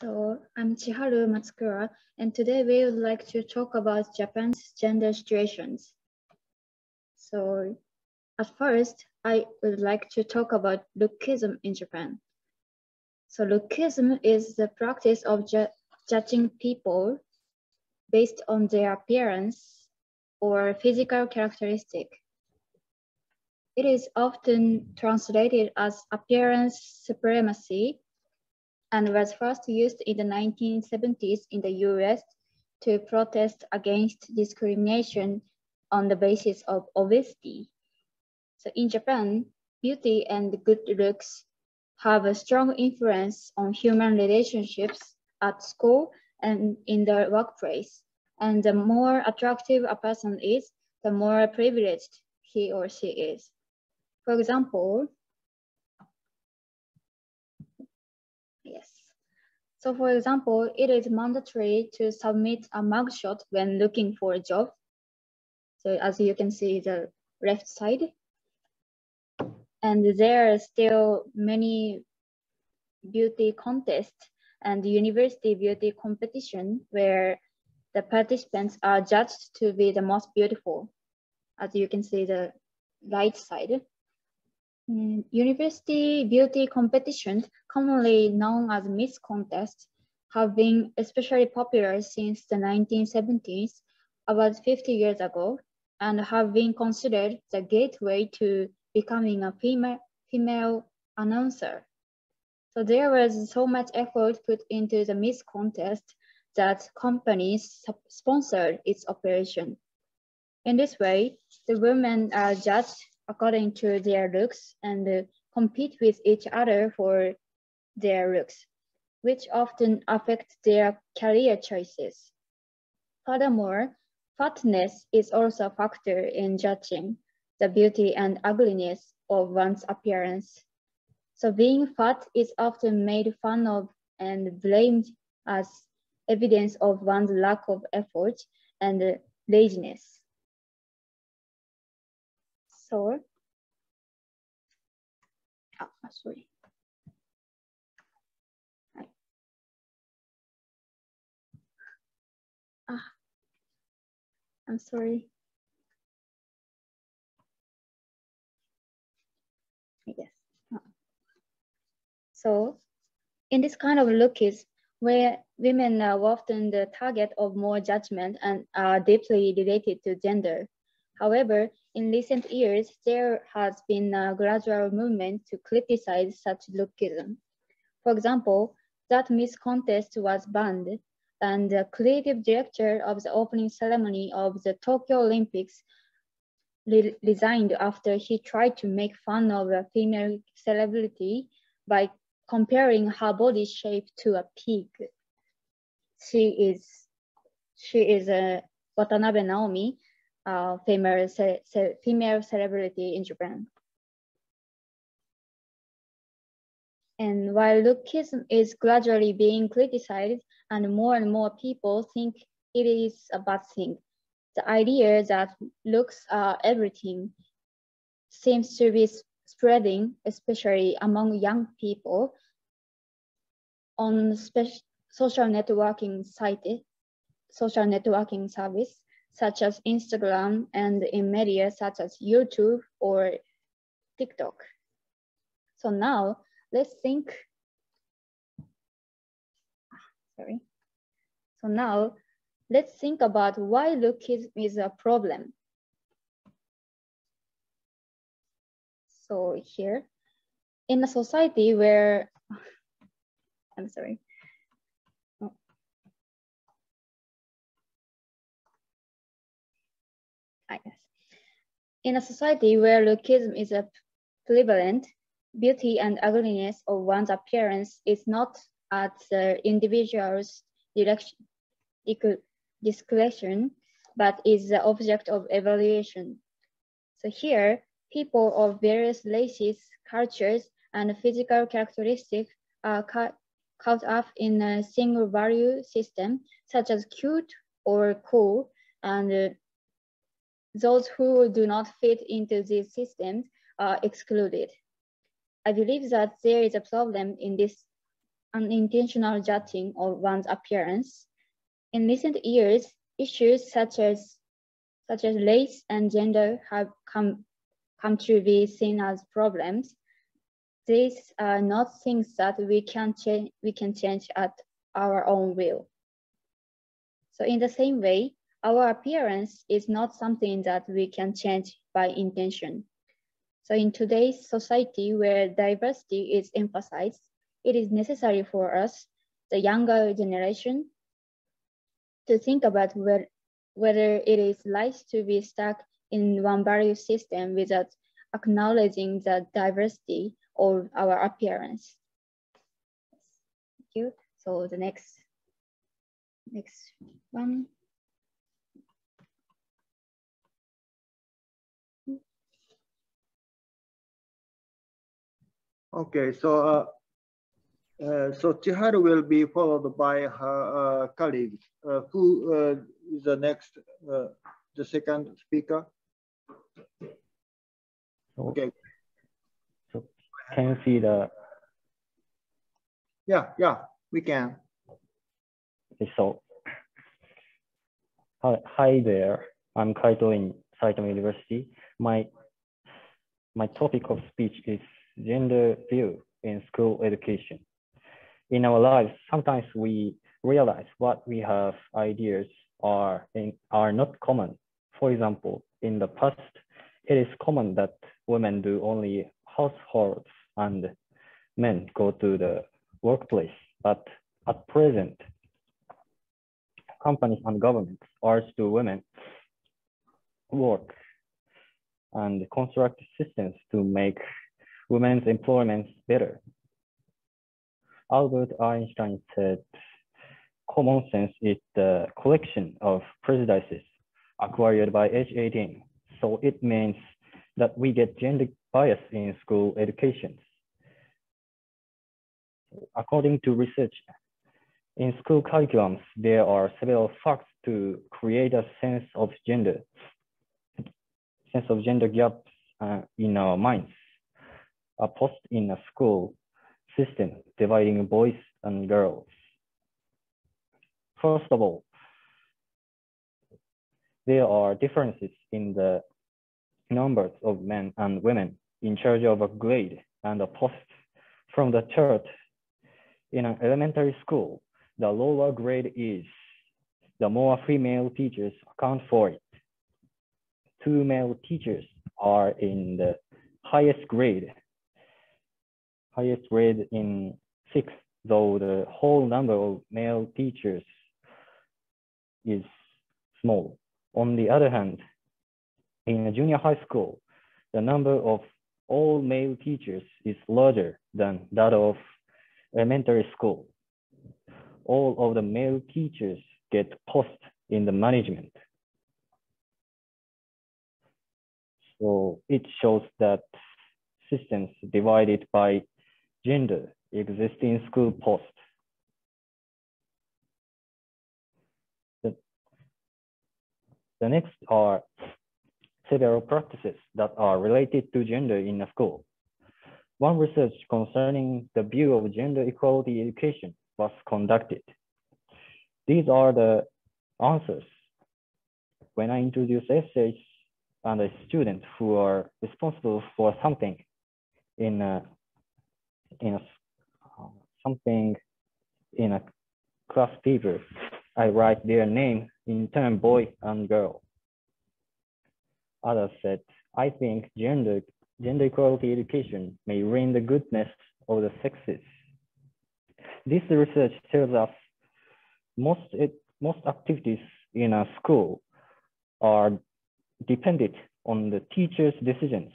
So I'm Chiharu Matsukura, and today we would like to talk about Japan's gender situations. So at first, I would like to talk about Lookism in Japan. So Lookism is the practice of judging people based on their appearance or physical characteristic. It is often translated as appearance supremacy and was first used in the 1970s in the US to protest against discrimination on the basis of obesity. So in Japan, beauty and good looks have a strong influence on human relationships at school and in the workplace. And the more attractive a person is, the more privileged he or she is. For example, So for example, it is mandatory to submit a mugshot when looking for a job. So as you can see, the left side. And there are still many beauty contests and university beauty competition where the participants are judged to be the most beautiful. As you can see, the right side. University beauty competitions, commonly known as Miss Contests, have been especially popular since the 1970s, about 50 years ago, and have been considered the gateway to becoming a female announcer. So there was so much effort put into the Miss Contest that companies sponsored its operation. In this way, the women are judged according to their looks and compete with each other for their looks, which often affect their career choices. Furthermore, fatness is also a factor in judging the beauty and ugliness of one's appearance. So being fat is often made fun of and blamed as evidence of one's lack of effort and laziness. So, sorry. I'm sorry. Yes. So, in this kind of lookism, where women are often the target of more judgment and are deeply related to gender. However, in recent years, there has been a gradual movement to criticize such lookism. For example, that Miss Contest was banned, and the creative director of the opening ceremony of the Tokyo Olympics resigned after he tried to make fun of a female celebrity by comparing her body shape to a pig. She is Watanabe Naomi, famous female celebrity in Japan. And while lookism is gradually being criticized and more people think it is a bad thing, the idea that looks are everything seems to be spreading, especially among young people, on social networking service such as Instagram and in media such as YouTube or TikTok. So now let's think. So now let's think about why lookism is a problem. So here, in a society where, I'm sorry. Oh. Yes. In a society where lookism is prevalent, beauty and ugliness of one's appearance is not at the individual's discretion, but is the object of evaluation. So here, people of various races, cultures, and physical characteristics are caught up in a single value system, such as cute or cool, and those who do not fit into these systems are excluded. I believe that there is a problem in this unintentional judging of one's appearance. In recent years, issues such as race and gender have come to be seen as problems. These are not things that we can change at our own will. So in the same way, our appearance is not something that we can change by intention. So in today's society where diversity is emphasized, it is necessary for us, the younger generation, to think about whether it is right to be stuck in one value system without acknowledging the diversity of our appearance. Thank you. So the next one. Okay, so Chiharu will be followed by her colleague. Who is the next, the second speaker? Okay. So can you see the? Yeah, we can. Okay, so hi there. I'm Kaito in Saitama University. My topic of speech is gender view in school education. In our lives, sometimes we realize what we have ideas are not common. For example, in the past, it is common that women do only households and men go to the workplace. But at present, companies and governments urge to women work and construct systems to make women's employment better. Albert Einstein said, common sense is the collection of prejudices acquired by age 18. So it means that we get gender bias in school education. According to research, in school curriculums, there are several facts to create a sense of gender gaps in our minds. A post in a school system dividing boys and girls. First of all, there are differences in the numbers of men and women in charge of a grade and a post. From the chart, in an elementary school, the lower grade is, the more female teachers account for it. 2 male teachers are in the highest grade in 6th, though the whole number of male teachers is small. On the other hand, in a junior high school, the number of all male teachers is larger than that of elementary school. All of the male teachers get posts in the management. So it shows that systems divided by gender exist in school posts. The next are several practices that are related to gender in a school. One research concerning the view of gender equality education was conducted. These are the answers. When I introduce essays and a student who are responsible for something in a class paper, I write their name in turn boy and girl. Others said, I think gender equality education may ruin the goodness of the sexes. This research tells us most activities in a school are dependent on the teacher's decisions.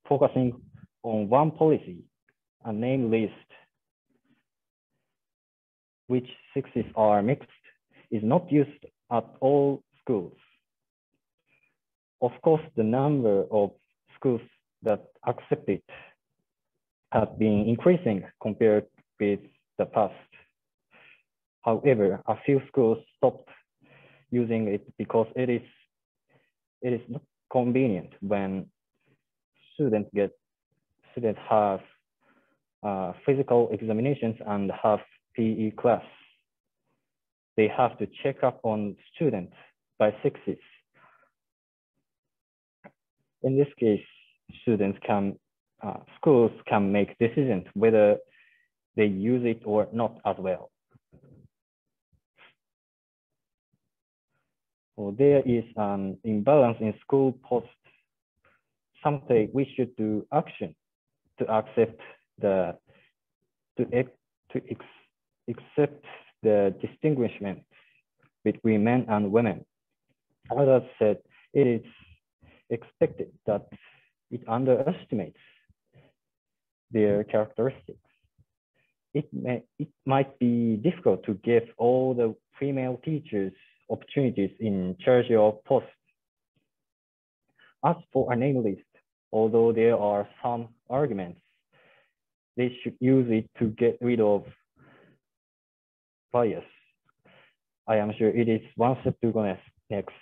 Focusing on one policy, a name list, which sexes are mixed, is not used at all schools. Of course, the number of schools that accept it has been increasing compared with the past. However, a few schools stopped using it because it is not convenient when students have physical examinations and have PE class. They have to check up on students by sexes. In this case, schools can make decisions whether they use it or not as well. So there is an imbalance in school posts. Some say we should do action to accept accept the distinguishment between men and women. Others said it is expected that it underestimates their characteristics. It might be difficult to give all the female teachers opportunities in charge of posts. As for a name list, although there are some arguments, they should use it to get rid of bias. I am sure it is one step to go next.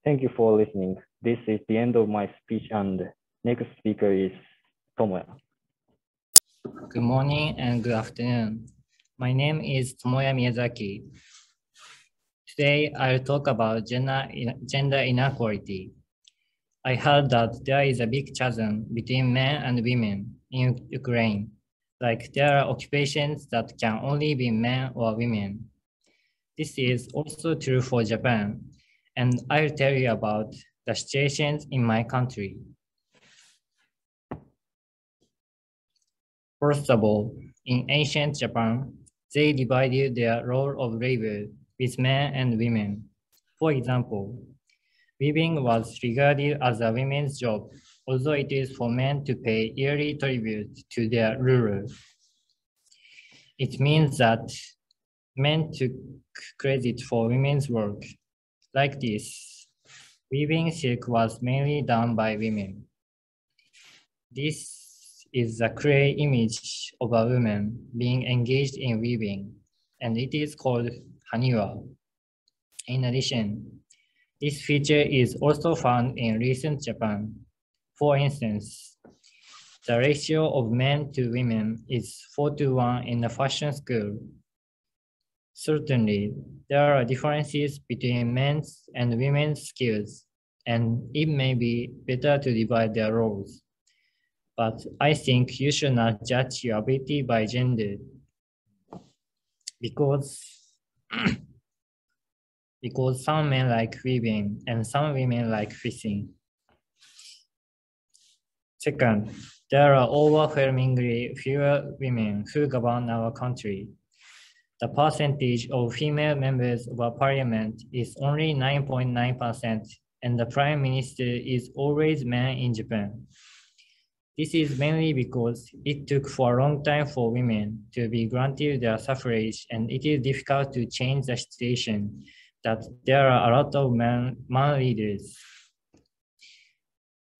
Thank you for listening. This is the end of my speech, and next speaker is Tomoya. Good morning and good afternoon. My name is Tomoya Miyazaki. Today, I'll talk about gender inequality. I heard that there is a big chasm between men and women in Ukraine. Like there are occupations that can only be men or women. This is also true for Japan, and I'll tell you about the situations in my country. First of all, in ancient Japan, they divided their role of labor with men and women. For example, weaving was regarded as a women's job, although it is for men to pay yearly tribute to their ruler. It means that men took credit for women's work. Like this, weaving silk was mainly done by women. This is a clear image of a woman being engaged in weaving, and it is called haniwa. In addition, this feature is also found in recent Japan. For instance, the ratio of men to women is 4:1 in the fashion school. Certainly, there are differences between men's and women's skills, and it may be better to divide their roles. But I think you should not judge your ability by gender, because some men like weaving and some women like fishing. Second, there are overwhelmingly fewer women who govern our country. The percentage of female members of our parliament is only 9.9%, and the prime minister is always man in Japan. This is mainly because it took for a long time for women to be granted their suffrage, and it is difficult to change the situation that there are a lot of man leaders.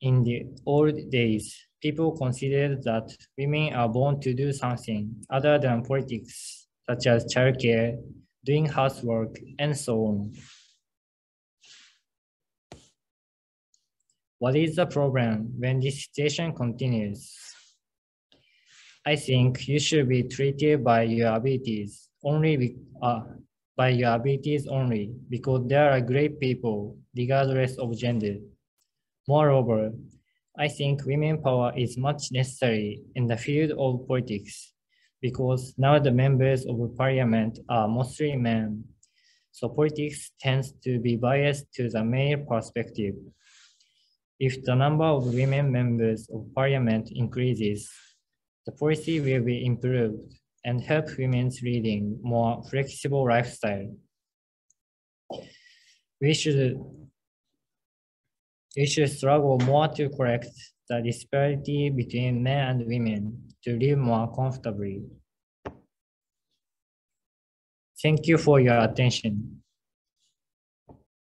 In the old days, people considered that women are born to do something other than politics, such as childcare, doing housework, and so on. What is the problem when this situation continues? I think you should be treated by your abilities only, because there are great people regardless of gender. Moreover, I think women power is much necessary in the field of politics, because now the members of parliament are mostly men, so politics tends to be biased to the male perspective. If the number of women members of parliament increases, the policy will be improved and help women's leading more flexible lifestyle. We should struggle more to correct the disparity between men and women to live more comfortably. Thank you for your attention.